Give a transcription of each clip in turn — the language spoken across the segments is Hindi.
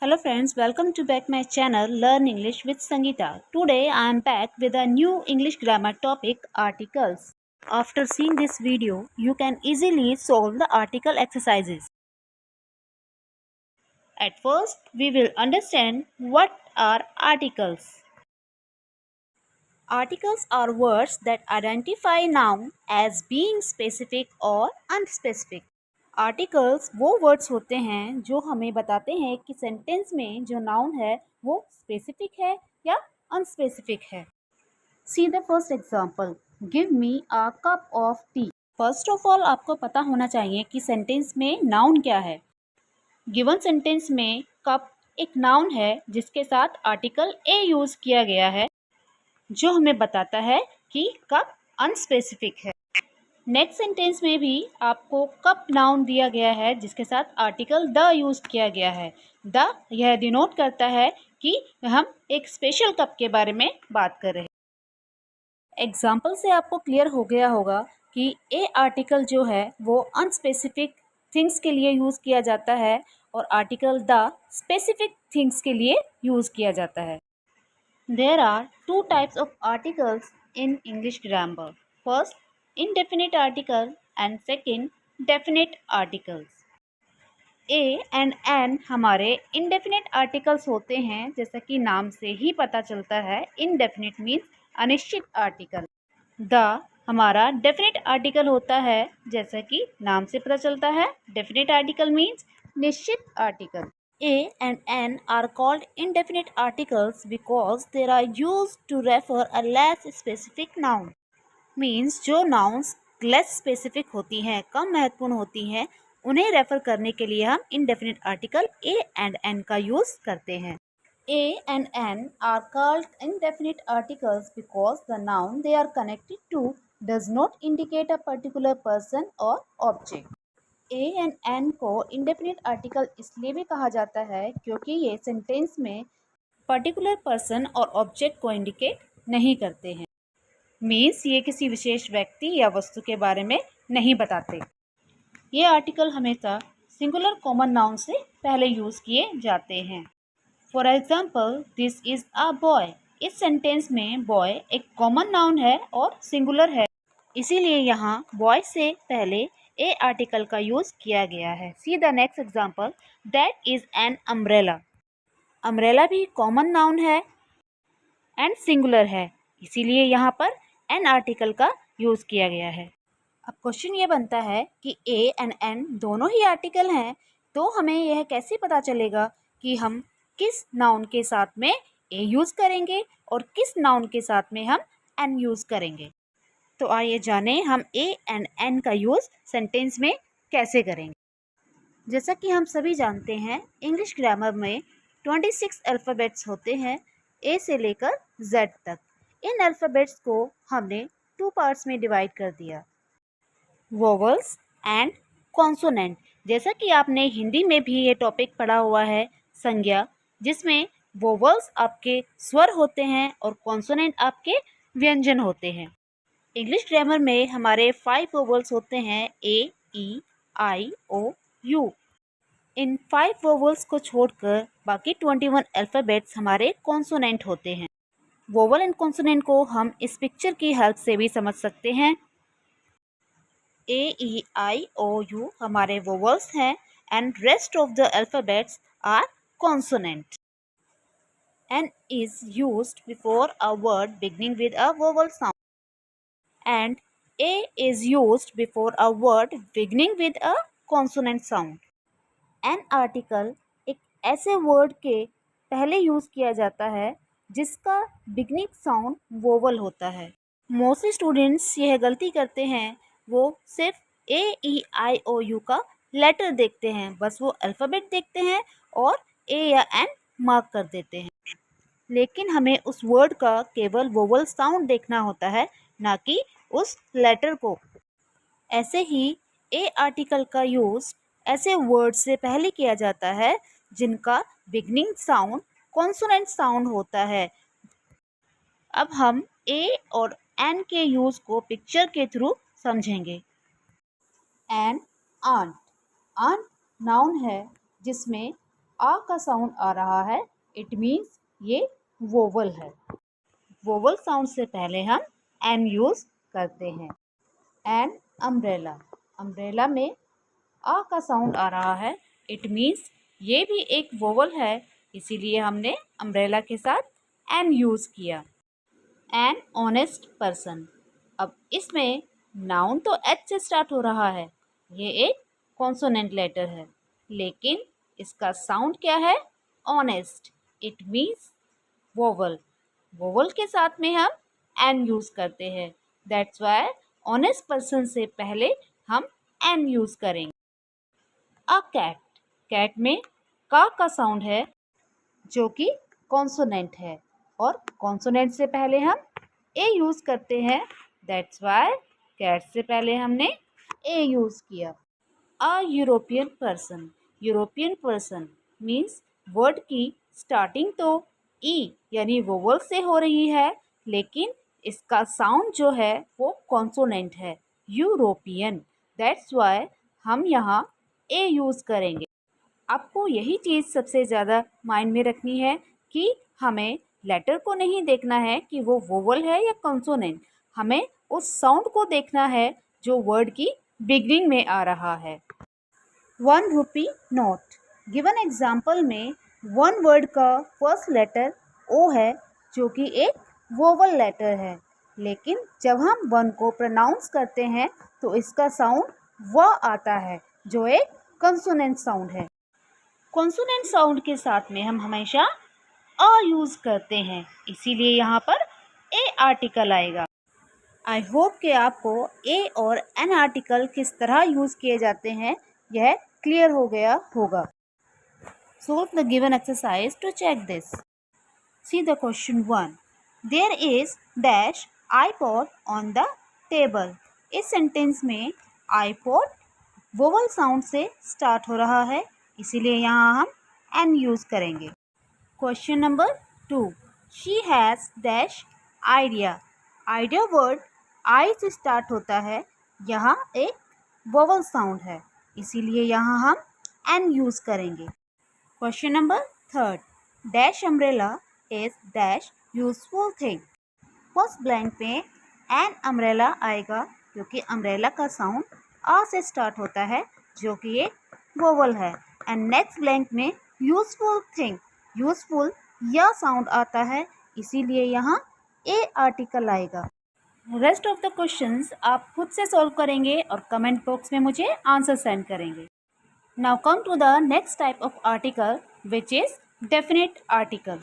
Hello friends, welcome to back my channel Learn English with Sangeeta. Today I am back with a new English grammar topic, articles. After seeing this video, you can easily solve the article exercises. At first, we will understand what are articles. Articles are words that identify noun as being specific or unspecific. Articles वो वर्ड्स होते हैं जो हमें बताते हैं कि सेंटेंस में जो नाउन है वो स्पेसिफिक है या अनस्पेसिफिक है। See the first example, give me a cup of T. First of all आपको पता होना चाहिए कि सेंटेंस में नाउन क्या है। गिवन सेंटेंस में कप एक नाउन है जिसके साथ आर्टिकल ए यूज किया गया है जो हमें बताता है कि कप अनस्पेसिफिक है। नेक्स्ट सेंटेंस में भी आपको कप नाउन दिया गया है जिसके साथ आर्टिकल द यूज किया गया है। द यह डिनोट करता है कि हम एक स्पेशल कप के बारे में बात कर रहे हैं। एग्जाम्पल से आपको क्लियर हो गया होगा कि ए आर्टिकल जो है वो अनस्पेसिफिक थिंग्स के लिए यूज किया जाता है और आर्टिकल द स्पेसिफिक थिंग्स के लिए यूज किया जाता है। There are two types of articles in English grammar. First, indefinite article and second, definite articles. A and N हमारे indefinite articles होते हैं जैसा कि नाम से ही पता चलता है। Indefinite means अनिश्चित article. The हमारा definite article होता है जैसा कि नाम से पता चलता है। Definite article means निश्चित article. A and N are called indefinite articles because they are used to refer a less specific noun. Means जो nouns less specific होती हैं, कम महत्वपूर्ण होती हैं, उन्हें रेफर करने के लिए हम indefinite article A and N का यूज करते हैं। A and N are called indefinite articles because the noun they are connected to does not indicate a particular person or object. A and an को इंडेफिनिट आर्टिकल इसलिए भी कहा जाता है क्योंकि ये सेंटेंस में पर्टिकुलर पर्सन और ऑब्जेक्ट को इंडिकेट नहीं करते हैं। मीन्स ये किसी विशेष व्यक्ति या वस्तु के बारे में नहीं बताते। ये आर्टिकल हमेशा सिंगुलर कॉमन नाउन से पहले यूज किए जाते हैं। For example, this is a boy. इस सेंटेंस में बॉय एक कॉमन नाउन है और सिंगुलर है, इसीलिए यहाँ बॉय से पहले ए आर्टिकल का यूज किया गया है। See the next example, that is an umbrella. Umbrella भी कॉमन नाउन है एंड सिंगुलर है, इसीलिए यहाँ पर एन आर्टिकल का यूज किया गया है। अब क्वेश्चन ये बनता है कि ए एंड एन दोनों ही आर्टिकल हैं, तो हमें यह कैसे पता चलेगा कि हम किस नाउन के साथ में ए यूज करेंगे और किस नाउन के साथ में हम एन यूज करेंगे। तो आइए जानें हम ए एंड एन का यूज़ सेंटेंस में कैसे करेंगे। जैसा कि हम सभी जानते हैं, इंग्लिश ग्रामर में 26 अल्फ़ाबेट्स होते हैं ए से लेकर जेड तक। इन अल्फ़ाबेट्स को हमने 2 पार्ट्स में डिवाइड कर दिया, वोवल्स एंड कॉन्सोनेंट। जैसा कि आपने हिंदी में भी ये टॉपिक पढ़ा हुआ है, संज्ञा, जिसमें वोवल्स आपके स्वर होते हैं और कॉन्सोनेंट आपके व्यंजन होते हैं। इंग्लिश ग्रामर में हमारे 5 वोवल्स होते हैं, A, E, I, O, you. In 5 vowels को छोड़कर बाकी 21 अल्फ़ाबेट्स हमारे कॉन्सोनेंट होते हैं। वोवल एंड कॉन्सोनेंट को हम इस पिक्चर की हेल्प से भी समझ सकते हैं। A, E, I, O, U हमारे वोवल्स हैं and rest of the alphabets are consonant. N is used before a word beginning with a vowel sound. And A is used before a word beginning with a consonant sound. An article एक ऐसे वर्ड के पहले यूज किया जाता है जिसका बिगनिंग साउंड वोवल होता है। मोस्टली स्टूडेंट्स यह गलती करते हैं, वो सिर्फ ए, ई, आई, ओ, यू का लेटर देखते हैं, बस वो अल्फ़ाबेट देखते हैं और ए या एन मार्क कर देते हैं। लेकिन हमें उस वर्ड का केवल वोवल साउंड देखना होता है, ना कि उस लेटर को। ऐसे ही ए आर्टिकल का यूज़ ऐसे वर्ड से पहले किया जाता है जिनका बिगनिंग साउंड कॉन्सोनेंट साउंड होता है। अब हम ए और एन के यूज़ को पिक्चर के थ्रू समझेंगे। N, aunt. आंट नाउन है जिसमें आ का साउंड आ रहा है, इट मीन्स ये वोवल है। वोवल साउंड से पहले हम एन यूज़ करते हैं। एन अम्ब्रेला, अम्ब्रेला में आ का साउंड आ रहा है, इट मीन्स ये भी एक वोवल है, इसीलिए हमने अम्ब्रेला के साथ एन यूज़ किया। एन ऑनेस्ट पर्सन, अब इसमें नाउन तो एच से स्टार्ट हो रहा है, ये एक कॉन्सोनेंट लेटर है, लेकिन इसका साउंड क्या है? Honest, it means vowel. Vowel के साथ में हम एन यूज़ करते हैं, दैट्स वाई ऑनेस्ट पर्सन से पहले हम एन यूज़ करेंगे। अ कैट, कैट में का साउंड है जो कि कॉन्सोनेंट है, और कॉन्सोनेंट से पहले हम ए यूज़ करते हैं, दैट्स वाई कैट से पहले हमने ए यूज़ किया। A European person, European person means word की स्टार्टिंग तो ई यानी वोवल से हो रही है, लेकिन इसका साउंड जो है वो कॉन्सोनेंट है, यूरोपियन, दैट्स वाई हम यहाँ ए यूज़ करेंगे। आपको यही चीज़ सबसे ज़्यादा माइंड में रखनी है कि हमें लेटर को नहीं देखना है कि वो वोवल है या कॉन्सोनेंट, हमें उस साउंड को देखना है जो वर्ड की बिगनिंग में आ रहा है। 1 रुपी नोट, गिवन एग्जाम्पल में वन वर्ड का फर्स्ट लेटर ओ है जो कि एक वोवल लेटर है, लेकिन जब हम वन को प्रोनाउंस करते हैं तो इसका साउंड व आता है जो एक कंसोनेंट साउंड है। कॉन्सोनेंट साउंड के साथ में हम हमेशा अ यूज़ करते हैं, इसीलिए यहाँ पर ए आर्टिकल आएगा। आई होप कि आपको ए और एन आर्टिकल किस तरह यूज़ किए जाते हैं यह क्लियर हो गया होगा। Solve the given exercise to check this. See the question 1. There is dash iPod on the table. इस सेंटेंस में iPod वोवल साउंड से स्टार्ट हो रहा है, इसीलिए यहाँ हम एन यूज़ करेंगे। Question number 2. She has dash idea, idea word I से स्टार्ट होता है, यहाँ एक वोवल साउंड है, इसीलिए यहाँ हम एन यूज़ करेंगे। Question number 3. Dash umbrella is dash useful thing, first blank में एन अम्ब्रेला आएगा क्योंकि अम्ब्रेला का साउंड आ से स्टार्ट होता है जो कि एक वोवल है, एंड नेक्स्ट ब्लैंक में यूजफुल थिंग, यूजफुल या साउंड आता है, इसीलिए यहाँ ए आर्टिकल आएगा। रेस्ट ऑफ द क्वेश्चंस आप खुद से सॉल्व करेंगे और कमेंट बॉक्स में मुझे आंसर सेंड करेंगे। Now come to the next type of article which is definite article.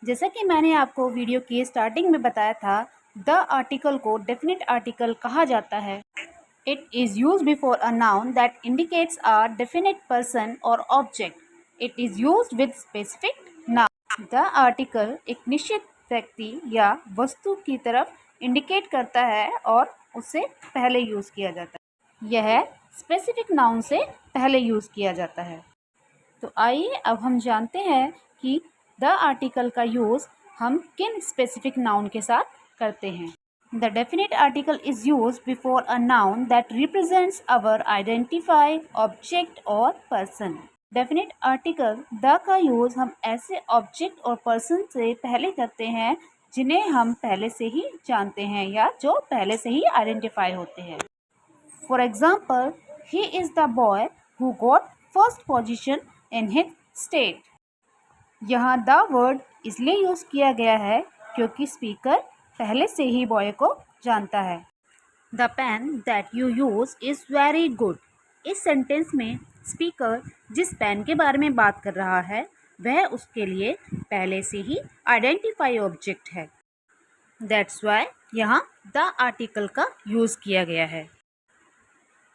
जैसा कि मैंने आपको वीडियो की स्टार्टिंग में बताया था, द आर्टिकल को डेफिनेट आर्टिकल कहा जाता है। It is use before a noun that indicates a definite person और object. It is use with specific noun. The article एक निश्चित व्यक्ति या वस्तु की तरफ इंडिकेट करता है और उससे पहले यूज़ किया जाता है। यह स्पेसिफिक नाउन से पहले यूज़ किया जाता है। तो आइए अब हम जानते हैं कि द आर्टिकल का यूज़ हम किन स्पेसिफिक नाउन के साथ करते हैं। The definite article is use before a noun that represents our identify object और पर्सन। डेफिनेट आर्टिकल द का यूज़ हम ऐसे ऑब्जेक्ट और पर्सन से पहले करते हैं जिन्हें हम पहले से ही जानते हैं या जो पहले से ही आइडेंटिफाई होते हैं। For example, he is the boy who got first position in his state. यहाँ द वर्ड इसलिए यूज़ किया गया है क्योंकि स्पीकर पहले से ही बॉय को जानता है। The pen that you use is very good. इस सेंटेंस में स्पीकर जिस पेन के बारे में बात कर रहा है वह उसके लिए पहले से ही आइडेंटिफाई ऑब्जेक्ट है, दैट्स वाई यहाँ द आर्टिकल का यूज़ किया गया है।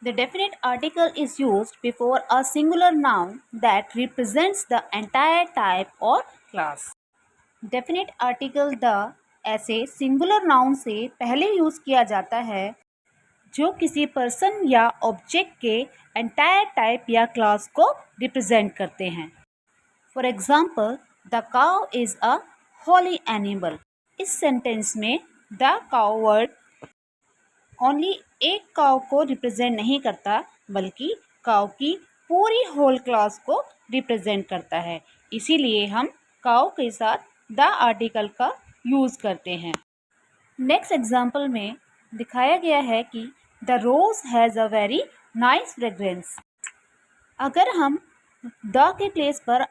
The definite article is used before a singular noun that represents the entire type or class. Definite article the ऐसे singular noun से पहले यूज़ किया जाता है जो किसी पर्सन या ऑब्जेक्ट के entire type या क्लास को रिप्रेजेंट करते हैं। For example, the cow is a Holi animal. इस सेंटेंस में द काउ वर्ड ओनली एक काव को रिप्रेजेंट नहीं करता बल्कि काव की पूरी होल क्लास को रिप्रेजेंट करता है, इसीलिए हम काउ के साथ द आर्टिकल का यूज़ करते हैं। नेक्स्ट एग्जाम्पल में दिखाया गया है कि the rose has a very nice fragrance. अगर हम द के प्लेस पर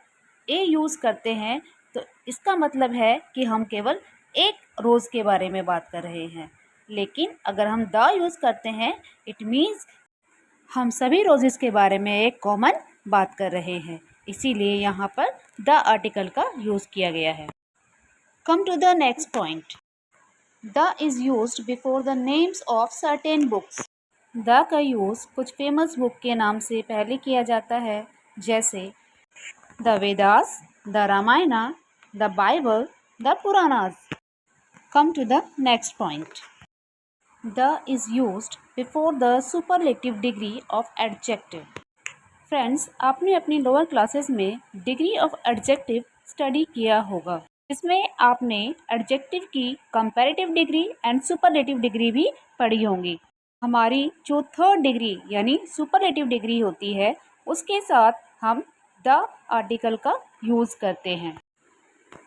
ए यूज़ करते हैं तो इसका मतलब है कि हम केवल एक रोज़ के बारे में बात कर रहे हैं, लेकिन अगर हम द यूज़ करते हैं इट मीन्स हम सभी रोजेस के बारे में एक कॉमन बात कर रहे हैं, इसीलिए यहाँ पर द आर्टिकल का यूज़ किया गया है। Come to the next point. The is used before the names of certain books. The का यूज़ कुछ फेमस बुक के नाम से पहले किया जाता है, जैसे the Vedas, the Ramayana, the Bible, the Puranas. Come to the next point. The is used before the superlative degree of adjective. Friends, आपने अपनी लोअर क्लासेस में डिग्री ऑफ एडजेक्टिव स्टडी किया होगा, इसमें आपने एडजेक्टिव की comparative degree and superlative degree भी पढ़ी होंगी। हमारी जो थर्ड डिग्री यानी सुपरलेटिव डिग्री होती है उसके साथ हम द आर्टिकल का यूज़ करते हैं,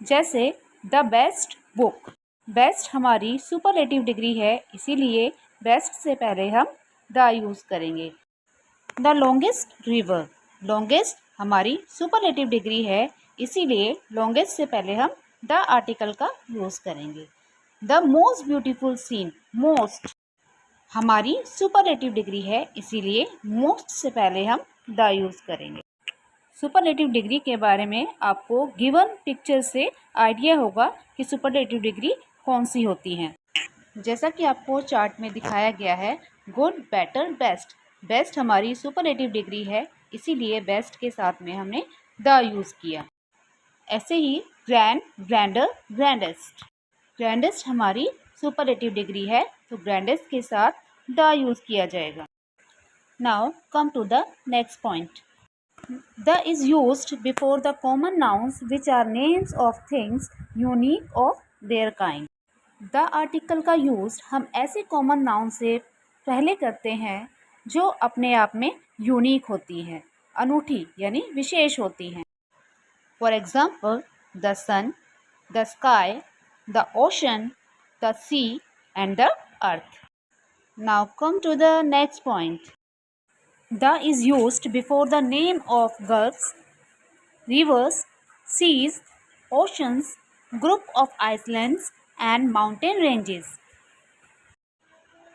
जैसे द बेस्ट बुक। बेस्ट हमारी सुपरलेटिव डिग्री है, इसीलिए बेस्ट से पहले हम द यूज़ करेंगे। The longest river. लॉन्गेस्ट हमारी सुपरलेटिव डिग्री है, इसीलिए लॉन्गेस्ट से पहले हम द आर्टिकल का यूज़ करेंगे। The most beautiful scene. Most हमारी सुपरलेटिव डिग्री है, इसीलिए मोस्ट से पहले हम द यूज़ करेंगे। सुपरलेटिव डिग्री के बारे में आपको गिवन पिक्चर से आइडिया होगा कि सुपरलेटिव डिग्री कौन सी होती हैं। जैसा कि आपको चार्ट में दिखाया गया है, गुड, बेटर, बेस्ट। बेस्ट हमारी सुपरलेटिव डिग्री है, इसीलिए बेस्ट के साथ में हमने द यूज़ किया। ऐसे ही ग्रैंड, ग्रैंडर, ग्रैंडेस्ट। ग्रैंडेस्ट हमारी सुपरलेटिव डिग्री है, तो ग्रैंडेस्ट के साथ द यूज़ किया जाएगा। Now come to the next point. The is used before the common nouns which are names of things unique of their kind. The article का यूज़ हम ऐसे कॉमन नाउन से पहले करते हैं जो अपने आप में यूनिक होती हैं, अनूठी यानी विशेष होती हैं। For example the sun, the sky, the ocean, the sea and the earth. Now come to the next point. The is used before the name of gulfs, rivers, seas, oceans, group of islands and mountain ranges.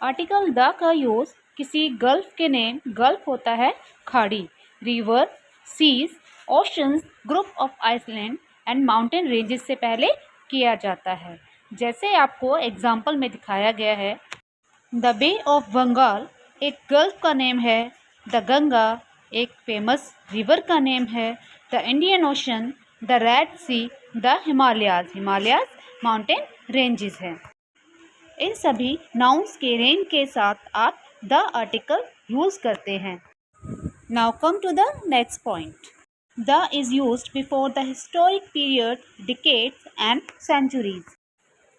Article the का यूज़ किसी गल्फ के नेम, गल्फ होता है खाड़ी, river, seas, oceans, group of island and mountain ranges से पहले किया जाता है। जैसे आपको एग्जाम्पल में दिखाया गया है, द बे ऑफ बंगाल एक गल्फ का नेम है, द गंगा एक फेमस रिवर का नेम है, the Indian Ocean, the Red Sea, the Himalayas. Himalayas mountain ranges हैं। इन सभी नाउन्स के रेंज के साथ आप द आर्टिकल यूज़ करते हैं। Now come to the next point. The is used before the historic period, decades and centuries.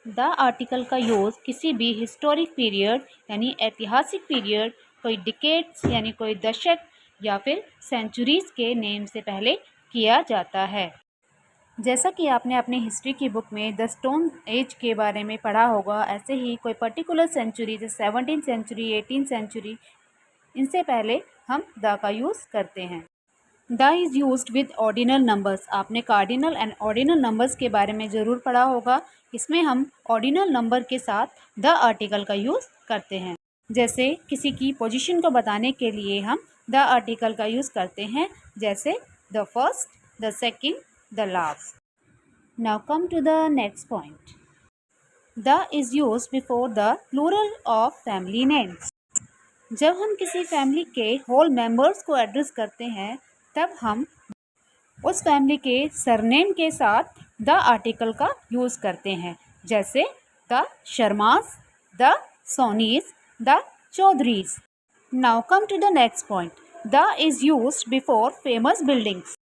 The article का यूज़ किसी भी हिस्टोरिक पीरियड यानी ऐतिहासिक पीरियड, कोई डिकेड्स यानी कोई दशक या फिर सेंचुरीज़ के नेम से पहले किया जाता है। जैसा कि आपने अपनी हिस्ट्री की बुक में द स्टोन एज के बारे में पढ़ा होगा, ऐसे ही कोई पर्टिकुलर सेंचुरी जैसे 17th सेंचुरी, 18th सेंचुरी, इनसे पहले हम द का यूज़ करते हैं। The is used with ordinal numbers. आपने कार्डिनल एंड ऑर्डिनल नंबर्स के बारे में ज़रूर पढ़ा होगा। इसमें हम ऑर्डिनल नंबर के साथ द आर्टिकल का यूज़ करते हैं। जैसे किसी की पोजीशन को बताने के लिए हम द आर्टिकल का यूज़ करते हैं, जैसे the first, the second, the last. Now come to the next point. The is used before the plural of family names. जब हम किसी फैमिली के होल मेंबर्स को एड्रेस करते हैं तब हम उस फैमिली के सरनेम के साथ द आर्टिकल का यूज़ करते हैं, जैसे the Sharmas, the Sonis, the Chaudharys. Now come to the next point. The is used before famous buildings.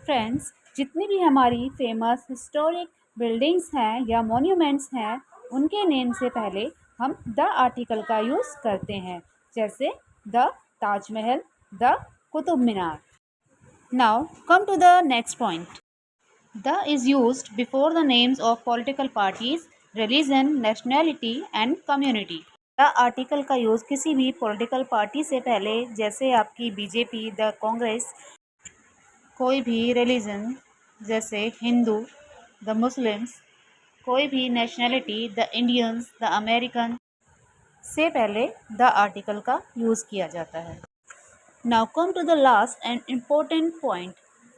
Friends, जितनी भी हमारी फेमस हिस्टोरिक बिल्डिंग्स हैं या मॉन्यूमेंट्स हैं, उनके नेम से पहले हम द आर्टिकल का यूज़ करते हैं, जैसे the Taj Mahal, the Qutub Minar. Now come to the next point. The is used before the names of political parties, religion, nationality and community. The article का यूज़ किसी भी पॉलिटिकल पार्टी से पहले, जैसे आपकी बीजेपी, द कांग्रेस, कोई भी रिलीजन जैसे हिंदू, द मुस्लिम्स, कोई भी nationality, the Indians, the American से पहले द आर्टिकल का यूज़ किया जाता है। Now come to the last and important point.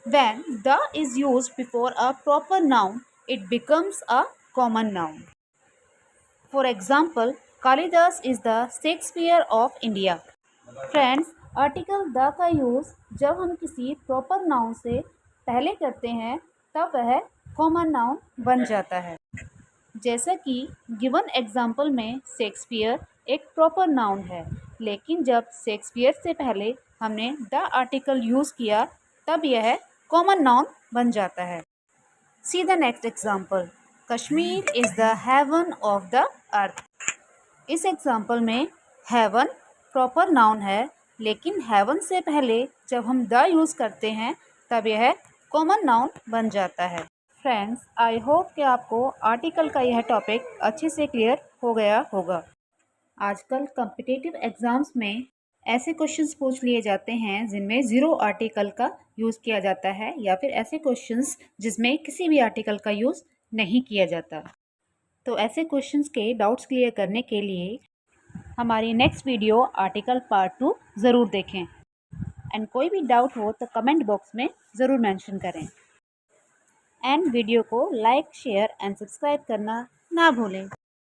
When the is used before a proper noun, it becomes a common noun. For example, Kalidas is the Shakespeare of India. Friends, article the का यूज़ जब हम किसी प्रॉपर नाउन से पहले करते हैं तब वह कॉमन नाउन बन जाता है। जैसा कि गिवन एग्जाम्पल में शेक्सपियर एक प्रॉपर नाउन है, लेकिन जब शेक्सपियर से पहले हमने द आर्टिकल यूज़ किया तब यह कॉमन नाउन बन जाता है। See the next example. Kashmir is the haven of the earth. इस एग्जाम्पल में हेवन प्रॉपर नाउन है, लेकिन हेवन से पहले जब हम द यूज़ करते हैं तब यह कॉमन नाउन बन जाता है। फ्रेंड्स, आई होप कि आपको आर्टिकल का यह टॉपिक अच्छे से क्लियर हो गया होगा। आजकल कॉम्पिटिटिव एग्ज़ाम्स में ऐसे क्वेश्चंस पूछ लिए जाते हैं जिनमें ज़ीरो आर्टिकल का यूज़ किया जाता है, या फिर ऐसे क्वेश्चंस जिसमें किसी भी आर्टिकल का यूज़ नहीं किया जाता। तो ऐसे क्वेश्चंस के डाउट्स क्लियर करने के लिए हमारी नेक्स्ट वीडियो आर्टिकल पार्ट 2 ज़रूर देखें। एंड कोई भी डाउट हो तो कमेंट बॉक्स में ज़रूर मेंशन करें। एंड वीडियो को लाइक, शेयर एंड सब्सक्राइब करना ना भूलें।